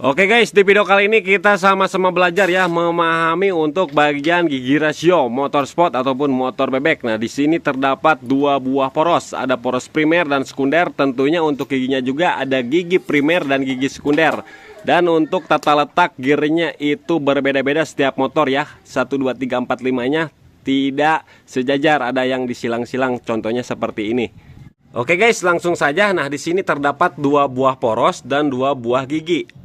Oke guys, di video kali ini kita sama-sama belajar ya memahami untuk bagian gigi rasio motor sport ataupun motor bebek. Nah, di sini terdapat dua buah poros, ada poros primer dan sekunder. Tentunya untuk giginya juga ada gigi primer dan gigi sekunder. Dan untuk tata letak gearnya itu berbeda-beda setiap motor ya. 1 2 3 4 5-nya tidak sejajar, ada yang disilang-silang, contohnya seperti ini. Oke guys, langsung saja. Nah, di sini terdapat dua buah poros dan dua buah gigi.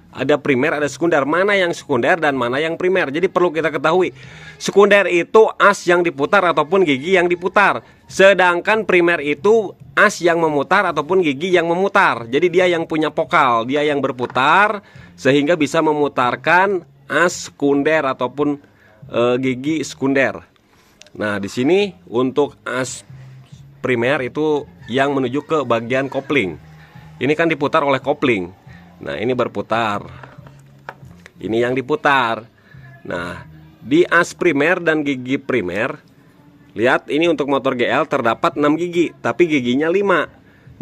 Ada primer, ada sekunder. Mana yang sekunder dan mana yang primer? Jadi perlu kita ketahui, sekunder itu as yang diputar ataupun gigi yang diputar. Sedangkan primer itu as yang memutar ataupun gigi yang memutar. Jadi dia yang punya vokal, dia yang berputar sehingga bisa memutarkan as sekunder ataupun gigi sekunder. Nah, di sini untuk as primer itu yang menuju ke bagian kopling. Ini kan diputar oleh kopling. Nah, ini berputar. Ini yang diputar. Nah, di as primer dan gigi primer, lihat ini untuk motor GL terdapat 6 gigi, tapi giginya 5.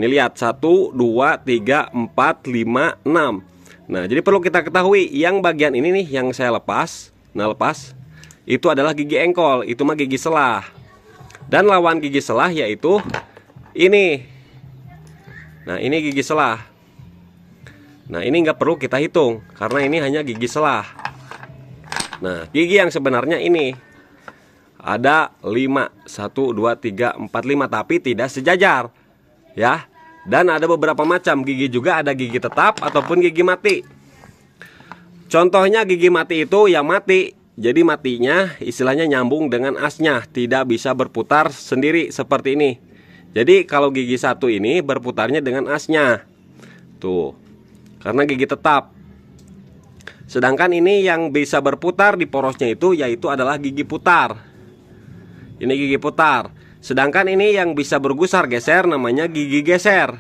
Ini lihat 1, 2, 3, 4, 5, 6. Nah, jadi perlu kita ketahui yang bagian ini nih yang saya lepas. Nah, lepas itu adalah gigi engkol, itu mah gigi selah. Dan lawan gigi selah yaitu ini. Nah, ini gigi selah. Nah, ini nggak perlu kita hitung karena ini hanya gigi selah. Nah, gigi yang sebenarnya ini ada 5, 1, 2, 3, 4, 5, tapi tidak sejajar ya. Dan ada beberapa macam gigi juga, ada gigi tetap ataupun gigi mati. Contohnya gigi mati itu yang mati, jadi matinya istilahnya nyambung dengan asnya, tidak bisa berputar sendiri seperti ini. Jadi kalau gigi satu ini berputarnya dengan asnya tuh, karena gigi tetap. Sedangkan ini yang bisa berputar di porosnya itu yaitu adalah gigi putar. Ini gigi putar. Sedangkan ini yang bisa bergusar geser namanya gigi geser.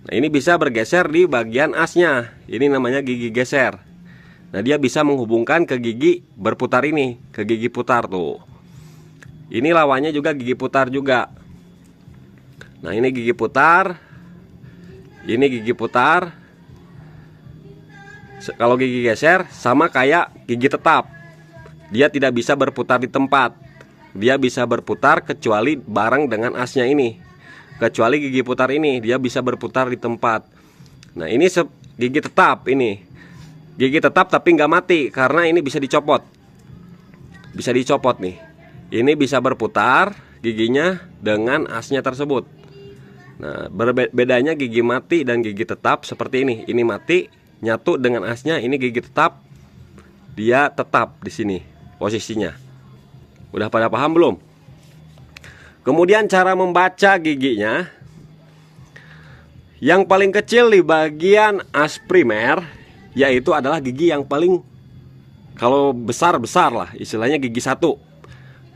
Nah, ini bisa bergeser di bagian asnya. Ini namanya gigi geser. Nah, dia bisa menghubungkan ke gigi berputar ini, ke gigi putar tuh. Ini lawannya juga gigi putar juga. Nah, ini gigi putar. Ini gigi putar. Kalau gigi geser sama kayak gigi tetap, dia tidak bisa berputar di tempat. Dia bisa berputar kecuali bareng dengan asnya ini. Kecuali gigi putar ini, dia bisa berputar di tempat. Nah, ini gigi tetap ini. Gigi tetap tapi nggak mati karena ini bisa dicopot. Bisa dicopot nih. Ini bisa berputar giginya dengan asnya tersebut. Nah, bedanya gigi mati dan gigi tetap seperti ini. Ini mati, nyatu dengan asnya, ini gigi tetap. Dia tetap di sini posisinya. Udah pada paham belum? Kemudian cara membaca giginya. Yang paling kecil di bagian as primer yaitu adalah gigi yang paling, kalau besar-besar lah, istilahnya gigi 1.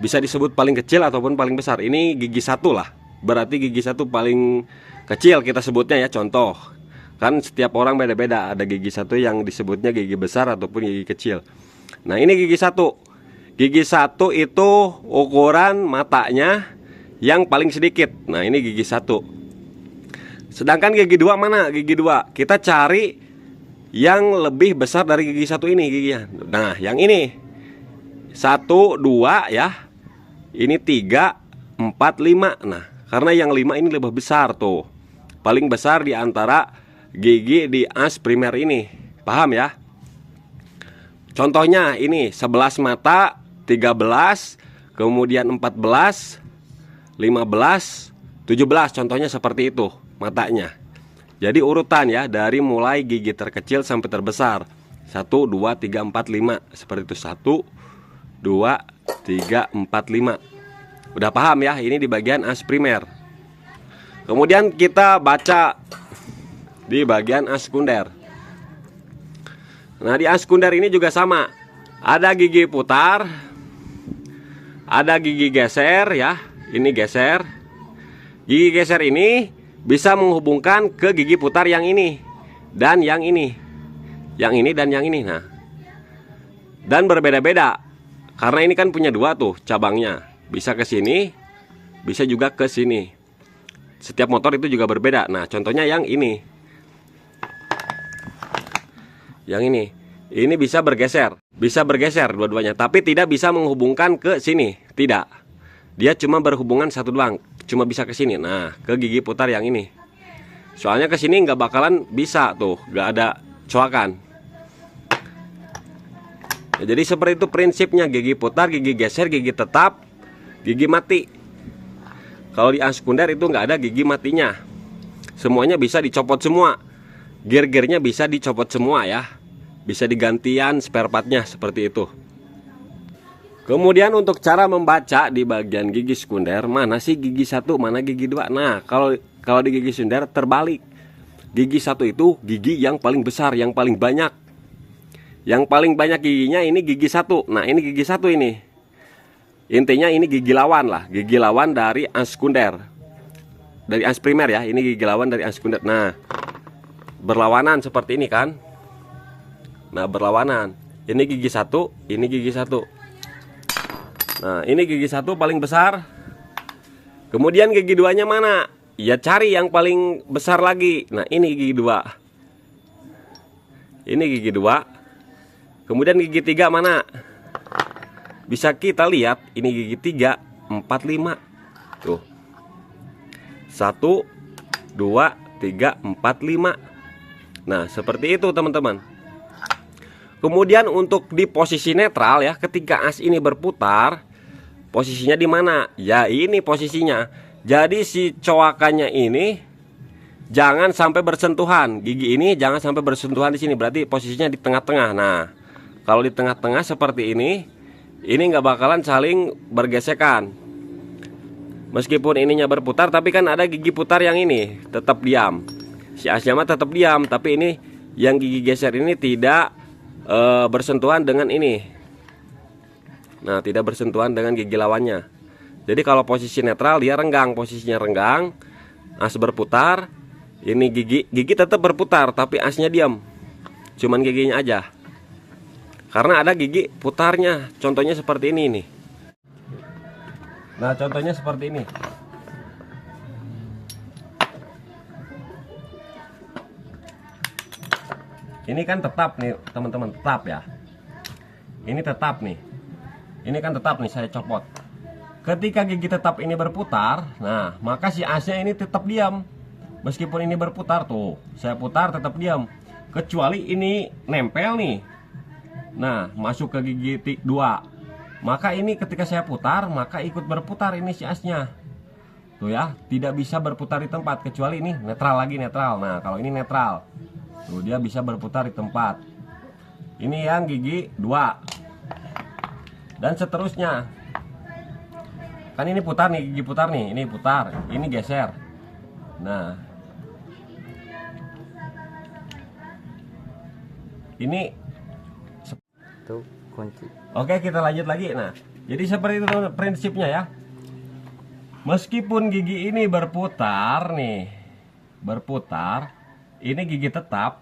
Bisa disebut paling kecil ataupun paling besar. Ini gigi 1 lah. Berarti gigi 1 paling kecil kita sebutnya ya, contoh. Kan setiap orang beda-beda, ada gigi 1 yang disebutnya gigi besar ataupun gigi kecil. Nah, ini gigi 1. Gigi 1 itu ukuran matanya yang paling sedikit. Nah, ini gigi 1. Sedangkan gigi 2 mana? Gigi 2 kita cari yang lebih besar dari gigi 1 ini giginya. Nah, yang ini 1, 2 ya. Ini 3, 4, 5. Nah, karena yang 5 ini lebih besar tuh. Paling besar di antara gigi di as primer ini. Paham ya? Contohnya ini 11 mata, 13, kemudian 14, 15, 17. Contohnya seperti itu matanya. Jadi urutan ya, dari mulai gigi terkecil sampai terbesar. 1, 2, 3, 4, 5. Seperti itu. 1, 2, 3, 4, 5. Udah paham ya? Ini di bagian as primer. Kemudian kita baca di bagian as sekunder. Nah, di as sekunder ini juga sama. Ada gigi putar, ada gigi geser ya. Ini geser. Gigi geser ini bisa menghubungkan ke gigi putar yang ini dan yang ini. Yang ini dan yang ini. Nah, dan berbeda-beda karena ini kan punya 2 tuh cabangnya. Bisa ke sini, bisa juga ke sini. Setiap motor itu juga berbeda. Nah, contohnya yang ini. Ini bisa bergeser, dua-duanya, tapi tidak bisa menghubungkan ke sini, tidak. Dia cuma berhubungan satu doang, cuma bisa ke sini. Nah, ke gigi putar yang ini. Soalnya ke sini nggak bakalan bisa tuh, nggak ada coakan. Ya, jadi seperti itu prinsipnya, gigi putar, gigi geser, gigi tetap, gigi mati. Kalau di as sekunder itu nggak ada gigi matinya. Semuanya bisa dicopot semua. Gear-gearnya bisa dicopot semua ya. Bisa digantian spare partnya seperti itu. Kemudian untuk cara membaca di bagian gigi sekunder, mana sih gigi 1, mana gigi 2. Nah, kalau di gigi sekunder terbalik. Gigi 1 itu gigi yang paling besar, yang paling banyak. Yang paling banyak giginya ini gigi 1. Nah, ini gigi 1 ini. Intinya ini gigi lawan lah, gigi lawan dari as sekunder. Dari as primer ya, ini gigi lawan dari as sekunder. Nah, berlawanan seperti ini kan. Nah, berlawanan. Ini gigi 1, ini gigi 1. Nah, ini gigi 1 paling besar. Kemudian gigi 2-nya mana? Ya cari yang paling besar lagi. Nah, ini gigi 2. Ini gigi 2. Kemudian gigi 3 mana? Bisa kita lihat, ini gigi 3, 4, 5. Tuh. 1, 2, 3, 4, 5. Nah, seperti itu teman-teman. Kemudian untuk di posisi netral ya, ketika as ini berputar, posisinya di mana? Ya ini posisinya. Jadi si coakannya ini jangan sampai bersentuhan. Gigi ini jangan sampai bersentuhan di sini. Berarti posisinya di tengah-tengah. Nah, kalau di tengah-tengah seperti ini nggak bakalan saling bergesekan. Meskipun ininya berputar, tapi kan ada gigi putar yang ini tetap diam. Si asnya mah tetap diam, tapi ini yang gigi geser ini tidak bersentuhan dengan ini. Nah, tidak bersentuhan dengan gigi lawannya. Jadi kalau posisi netral dia renggang, posisinya renggang. As berputar, ini gigi tetap berputar tapi asnya diam. Cuman giginya aja. Karena ada gigi putarnya. Contohnya seperti ini nih. Nah, contohnya seperti ini. Ini kan tetap nih teman-teman, tetap ya. Ini tetap nih. Ini kan tetap nih, saya copot. Ketika gigi tetap ini berputar, nah maka si asnya ini tetap diam. Meskipun ini berputar tuh, saya putar tetap diam. Kecuali ini nempel nih. Nah, masuk ke gigi 2. Maka ini ketika saya putar, maka ikut berputar ini si asnya. Tuh ya, tidak bisa berputar di tempat kecuali ini netral lagi, netral. Nah, kalau ini netral. Tuh, dia bisa berputar di tempat. Ini yang gigi 2. Dan seterusnya. Kan ini putar nih, gigi putar nih. Ini putar, ini geser. Nah, ini itu kunci. Oke, kita lanjut lagi. Nah, jadi seperti itu prinsipnya ya. Meskipun gigi ini berputar nih, berputar, ini gigi tetap.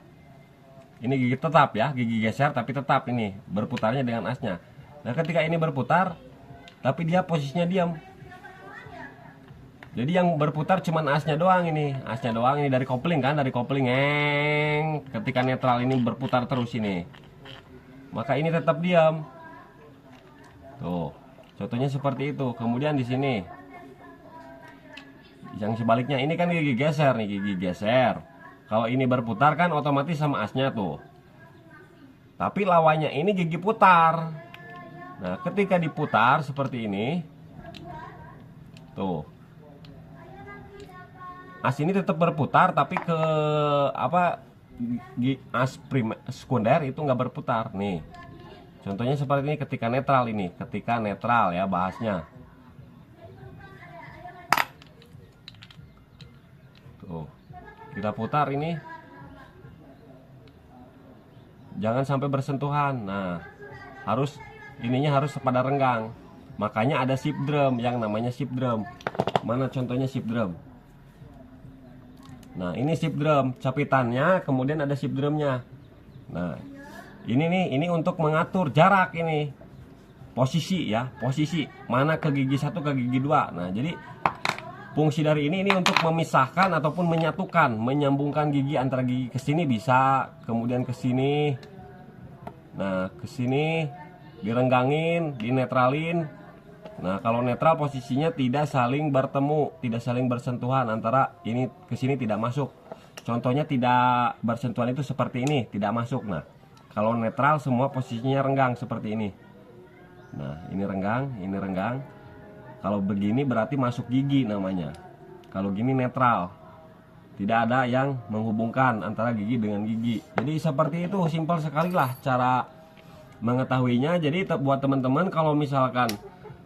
Ini gigi tetap ya, gigi geser tapi tetap ini berputarnya dengan asnya. Nah, ketika ini berputar tapi dia posisinya diam. Jadi yang berputar cuman asnya doang ini. Asnya doang ini dari kopling kan, dari kopling. Ketika netral ini berputar terus ini. Maka ini tetap diam. Tuh, contohnya seperti itu. Kemudian di sini yang sebaliknya ini kan gigi geser nih, gigi geser. Kalau ini berputar kan otomatis sama asnya tuh. Tapi lawannya ini gigi putar. Nah, ketika diputar seperti ini, tuh, as ini tetap berputar tapi ke apa? As sekunder itu nggak berputar nih. Contohnya seperti ini ketika netral ini, ketika netral ya bahasnya. Tuh, kita putar ini, jangan sampai bersentuhan. Nah, ininya harus pada renggang. Makanya ada shift drum yang namanya shift drum. Mana contohnya shift drum? Nah, ini shift drum, capitannya, kemudian ada shift drumnya. Nah, ini nih, ini untuk mengatur jarak ini. Posisi ya, posisi mana ke gigi 1 ke gigi 2. Nah, jadi fungsi dari ini untuk memisahkan ataupun menyatukan, menyambungkan gigi antara gigi ke sini bisa, kemudian ke sini. Nah, ke sini direnggangin, dinetralin. Nah, kalau netral posisinya tidak saling bertemu, tidak saling bersentuhan antara ini ke sini tidak masuk. Contohnya tidak bersentuhan itu seperti ini, tidak masuk. Nah, kalau netral semua posisinya renggang seperti ini. Nah, ini renggang, ini renggang. Kalau begini berarti masuk gigi namanya. Kalau gini netral. Tidak ada yang menghubungkan antara gigi dengan gigi. Jadi seperti itu, simpel sekali lah cara mengetahuinya. Jadi buat teman-teman kalau misalkan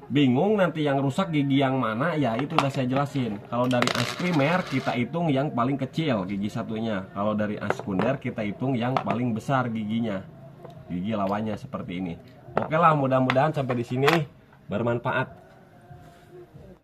bingung nanti yang rusak gigi yang mana, ya itu udah saya jelasin. Kalau dari as primer kita hitung yang paling kecil gigi satunya. Kalau dari as sekunder kita hitung yang paling besar giginya. Gigi lawannya seperti ini. Oke lah, mudah-mudahan sampai di sini bermanfaat.